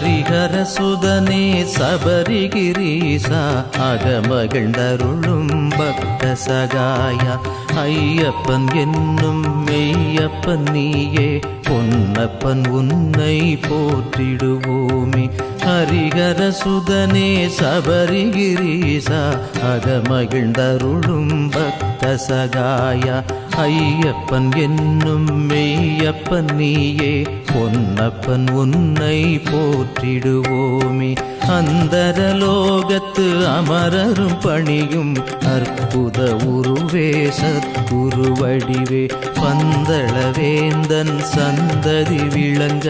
ஹரிஹரசுதனே சபரிகிரீசா அகமகிழ்ந்தருளும் பக்த சகாயா ஐயப்பன் என்னும் மெய்யப்பன் நீயே பொன்னப்பன் உன்னை போற்றிடுவோமே. ஹரிஹரசுதனே சபரிகிரீசா அகமகிழ்ந்தருளும் பக்த சகாயா ஐயப்பன் என்னும் மெய்யப்பன் நீயே பொன்னப்பன் உன்னை போற்றிடுவோமே. அந்தரலோகத்து அமரரும் பணியும் அற்புத உருவே சத்குரு வடிவே பந்தளவேந்தன் சந்ததி விளங்க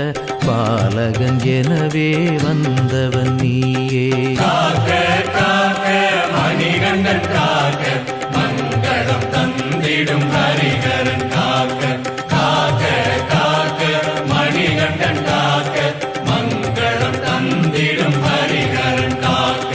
பாலகன் எனவே வந்தவன் நீயே. மணிகண்டன் காக்க மங்களம் தந்திடும் ஹரிஹரன் காக்க காக்க காக்க மணிகண்டன் காக்க மங்களம் தந்திடும் ஹரிஹரன் காக்க.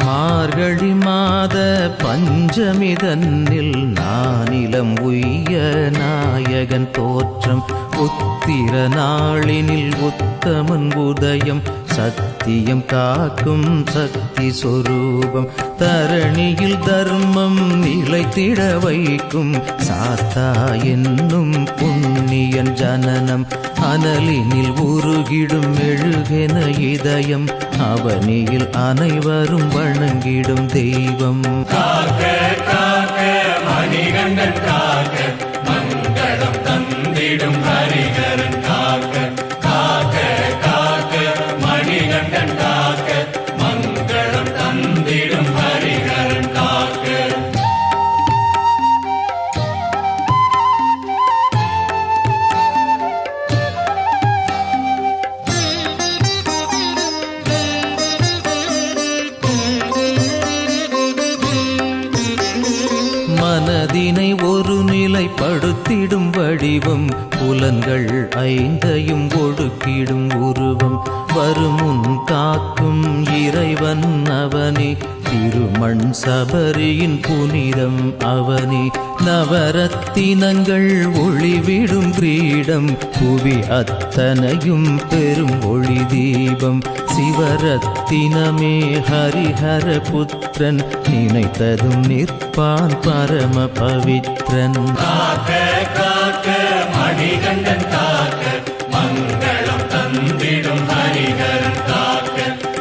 மார்கழி மாத பஞ்சமிதன்னில் நானிலம் உய்ய நாயகன் தோற்றம் உத்திர நாளினில் உத்தமன் உதயம் சத்தியம் காக்கும் சக்தி சொரூபம் தரணியில் தர்மம் நிலைத்திட வைக்கும் சாஸ்தா என்னும் புண்ணியன் ஜனனம் அனலினில் உருகிடும் மெழுகென இதயம் அவனியில் அனைவரும் வணங்கிடும் தெய்வம். காக்க காக்க மணிகண்டன் காக்க மங்களம் தந்திடும் ஹரிஹரன் காக்க காக்க காக்க மணிகண்டன் காக்க மங்களம் தந்திடும் ஹரிஹரன் காக்க. மனதினை ஒரு நிலைப்படுத்திடும் வடிவம் புலன்கள் ஐந்தையும் ஒடுக்கிடும் உருவம் வருமுன் காக்கும் இறைவன் அவனே திருமண் சபரியின் புனிதம் அவனே நவரத்தினங்கள் ஒளிவிடும் கிரீடம் புவி அத்தனையும் பெரும் ஒளி தீபம் சிவரத்தினமே ஹரிஹர புத்திரன் நினைத்ததும் நிற்பான் பரம பவித்ரன். காக்க காக்க மணிகண்டன் காக்க மங்களம் தந்திடும் ஹரிஹரன் காக்க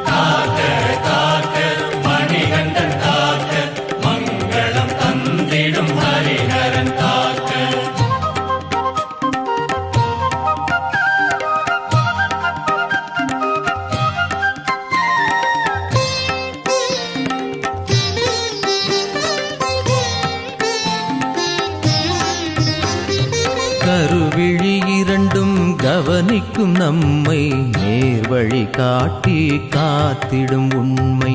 காக்க காக்க மணிகண்டன் காக்க மங்களம் தந்திடும் ஹரிஹரன் காக்க. கருவிழி இரண்டும் கவனிக்கும் நம்மை நேர்வழி காட்டி காத்திடும் உண்மை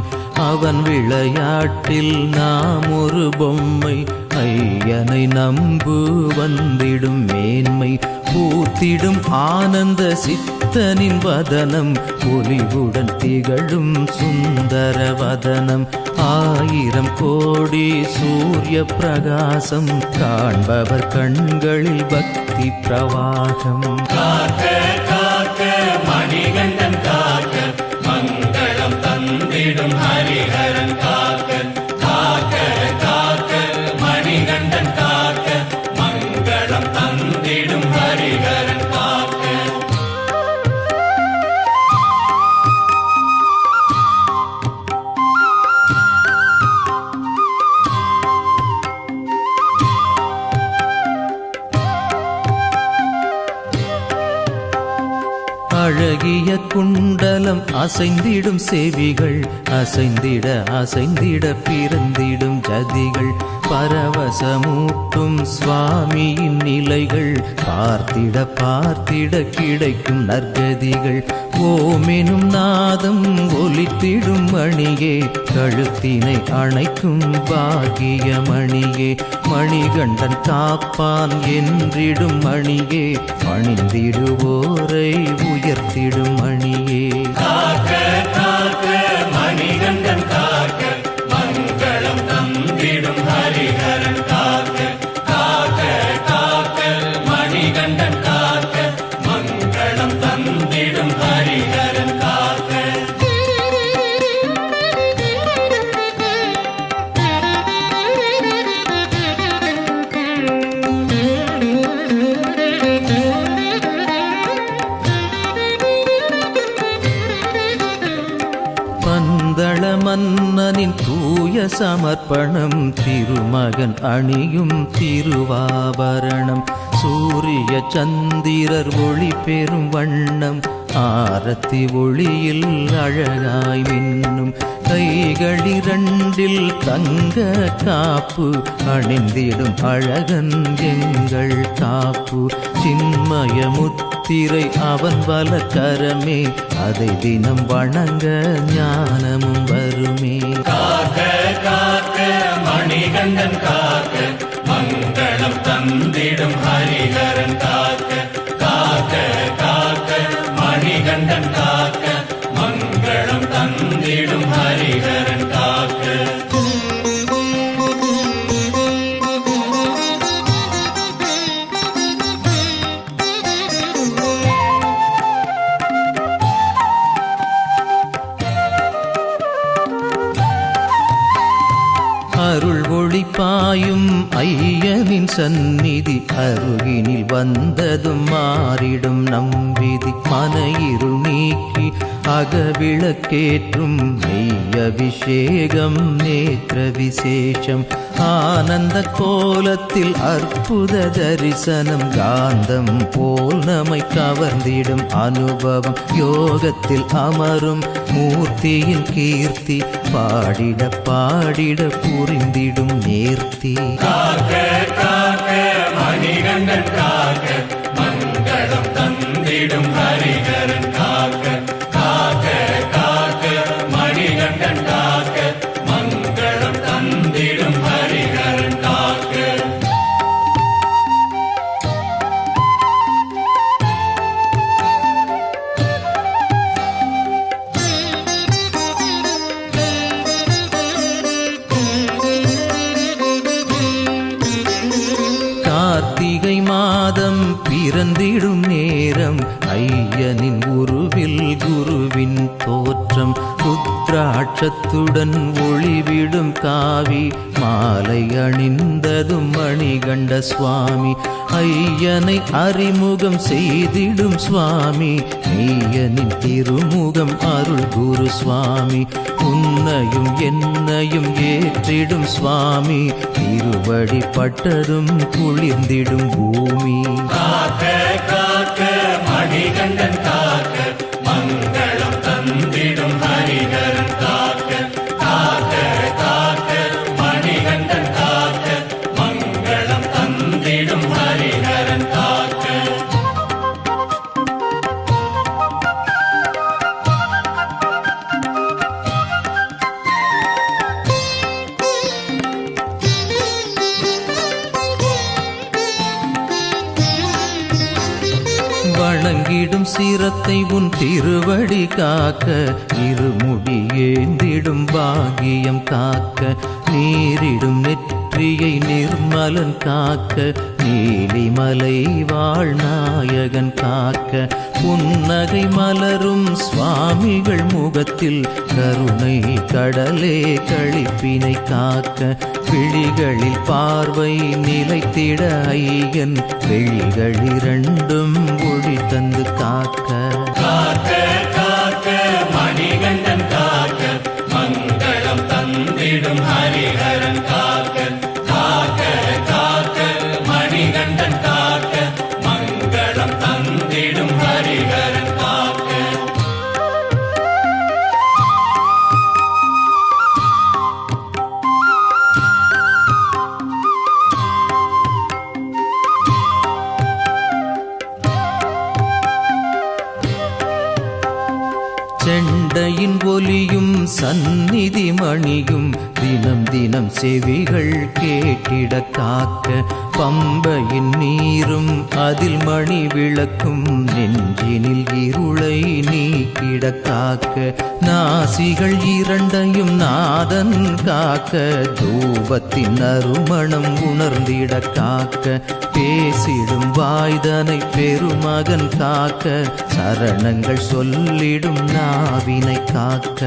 அவன் விளையாட்டில் நாம் ஒரு பொம்மை ஐயனை நம்பு வந்திடும் மேன்மை பூத்திடும் ஆனந்த சித்தனின் வதனம் ஒளிவுடன் திகழும் சுந்தர வதனம் ஆயிரம் கோடி சூரிய பிரகாசம் காண்பவர் கண்களில் பக்தி பிரவாகம். காக்க காக்க மணிகண்டன் காக்க மங்களம் தந்திடும் ஹரிஹரன் காக்க காக்க காக்க மணிகண்டன் காக்க மங்களம் தந்திடும் ஹரிஹரன் காக்க. மண்டலம் அசைந்திடும் செவிகள் அசைந்திட அசைந்திட பிறந்திடும் ஜதிகள் பரவசமூட்டும் சுவாமியின் நிலைகள் பார்த்திட பார்த்திட கிடைக்கும் நற்கதிகள் ஓமெனும் நாதம் ஒலித்திடும் மணியே கழுத்தினை அணைக்கும் பாகிய மணியே மணிகண்டன் காப்பான் என்றிடும் மணியே பணிந்திடுவோரை உயர்த்திடும் மணியே காக்க காக்க மணிகண்டன் காக்க மங்களம் தந்திடும் ஹரிஹரன் காக்க காக்க காக்க மணிகண்டன் காக்க மங்களம் தந்திடும் ஹரிஹரன் காக்க பந்தள மன்னனின் தூய சமர்ப்பணம் திருமகன் அணியும் திருவாபரணம் சூரிய சந்திரர் ஒளி பெறும் வண்ணம் ஆரத்தி ஒளியில் அழகாய் மின்னும் கைகளிரண்டில் தங்க காப்பு அணிந்திடும் அழகன் எங்கள் காப்பு சின்மய முத்திரை அவன் வலக்கரமே அதை தினம் வணங்க ஞானமும் வருமே காக்க காக்க மணிகண்டன் காக்க மங்களம் தந்திடும் ஹரிஹரன் காக்க காக்க காக்க மணிகண்டன் காக்க மங்களம் தந்திடும் ஹரிஹரன் காக்க அருள் ஒளி பாயும் ஐயனின் சந்நிதி அருகினில் வந்ததும் மாறிடும் நம்பிதி மனையிருள் நீக்கி அகவிளக்கேற்றும் மெய்யபிஷேகம் நேத்திர விசேஷம் ஆனந்த கோலத்தில் அற்புத தரிசனம் காந்தம் போல் நம்மை கவர்ந்திடும் அனுபவம் யோகத்தில் அமரும் மூர்த்தியின் கீர்த்தி பாடிட பாடிட புரிந்திடும் நேர்த்தி காக்க காக்க மணிகண்டன் காக்க மங்களம் தந்திடும் ஹரிஹரன் காக்க காக்க காக்க மணிகண்டன் காக்க மங்களம் தந்திடும் ஹரிஹரன் காக்க கார்த்திகை மாதம் பிறந்திடும் நேரம் ஐயனின் உருவில் குருவின் தோற்றம் ருத்ராட்சத்துடன் ஒளிவிடும் காவி மாலை அணிந்ததும் மணிகண்ட சுவாமி ஐயனை அறிமுகம் செய்திடும் சுவாமி மெய்யனின் திருமுகம் அருள் குரு சுவாமி உன்னையும் என்னையும் ஏற்றிடும் சுவாமி திருவடி பட்டதும் குளிர்ந்திடும் பூமி காக்க காக்க மணிகண்டன் காக்க மங்களம் தந்திடும் ஹரிஹரன் காக்க காக்க காக்க மணிகண்டன் காக்க மங்களம் தந்திடும் ஹரிஹரன் காக்க வணங்கிடும் சிரத்தை உன் திருவடி காக்க இருமுடி ஏந்திடும் பாகியம் காக்க நீரிடும் நெற்றியை நிர்மலன் காக்க நீலிமலை வாழ் நாயகன் காக்க புன்னகை மலரும் சுவாமிகள் முகத்தில் கருணை கடலே களிப்பினை காக்க விழிகளில் பார்வை நிலைத்திட ஐயன் விழிகளிரண்டும் ஒளி தந்து காக்க காக்க காக்க மணிகண்டன் காக்க மங்களம் தந்திடும் ஹரிஹரன் காக்க காக்க காக்க மணிகண்டன் காக்க மங்களம் தந்திடும் ஹரிஹரன் காக்க நீரும் சந்நிதி மணியும் தினம் தினம் செவிகள் கேட்டிட காக்க பம்பையின் நீரும் அதில் மணி விளக்கும் நெஞ்சினில் இருளை நீக்கிட காக்க நாசிகள் இரண்டையும் நாதன் காக்க தூபத்தின் அருமணம் உணர்ந்திட காக்க பேசிடும் வாய்தனை பெருமகன் காக்க சரணங்கள் சொல்லிடும் நாவினை காக்க